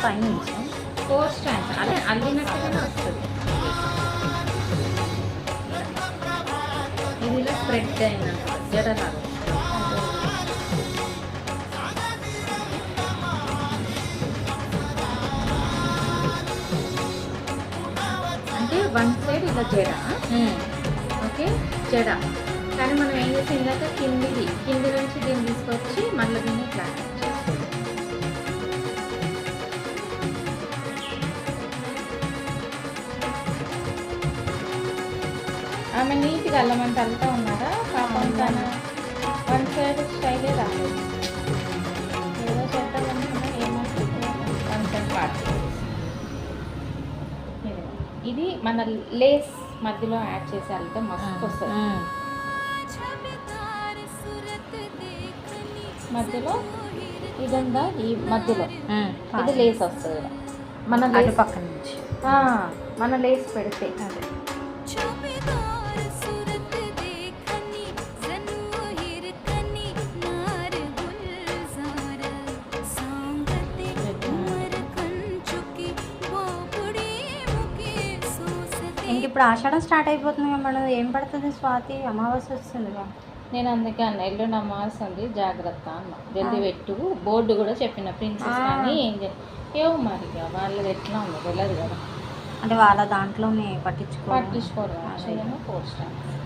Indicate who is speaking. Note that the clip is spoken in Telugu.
Speaker 1: పైనుంచి
Speaker 2: 4 స్టాండ్స్ అదే అల్లినట్టుగానే వస్తుంది. ఇది ఇలా స్ప్రెడ్ అయినట్టు జడలాగా. అంటే వన్ సైడ్ ఇలా జడ, ఓకే జడ. కానీ మనం ఏం చేసి ఇందాక కింది నుంచి దీన్ని తీసుకొచ్చి మళ్ళీ దీన్ని ఇట్లా ఆమె నీట్గా అల్లమంటే అల్లుతా ఉన్నారా పాపం, తన వన్ సైడ్ స్టైలే రాలేదు. ఏదో చేద్దామనుకున్నా ఏమంటున్నా వన్ సైడ్ పార్ట్. ఇది మన లేస్ మధ్యలో యాడ్ చేసి అల్లితే మస్తు వస్తుంది. మధ్యలో ఇదంతా ఈ మధ్యలో ఇది లేస్ వస్తుంది. మన లేస్
Speaker 1: పక్క నుంచి
Speaker 2: మన లేస్ పెడితే అదే
Speaker 1: ఇంక ఇప్పుడు ఆషాఢం స్టార్ట్ అయిపోతుంది కదా మేడం, ఏం పడుతుంది స్వాతి, అమావాస్య వస్తుందిగా.
Speaker 2: నేను అందుకే అన్న ఎల్లుండి అమావాస్య ఉంది జాగ్రత్త అన్న, జల్దీ పెట్టు. బోర్డు కూడా చెప్పిన ప్రిన్సెస్ కానీ ఏమో మరి ఇక వాళ్ళది ఎట్లా ఉందో తెలియదు కదా,
Speaker 1: అంటే వాళ్ళ దాంట్లోనే పట్టించుకోరు
Speaker 2: కదా. 4 స్టాండ్స్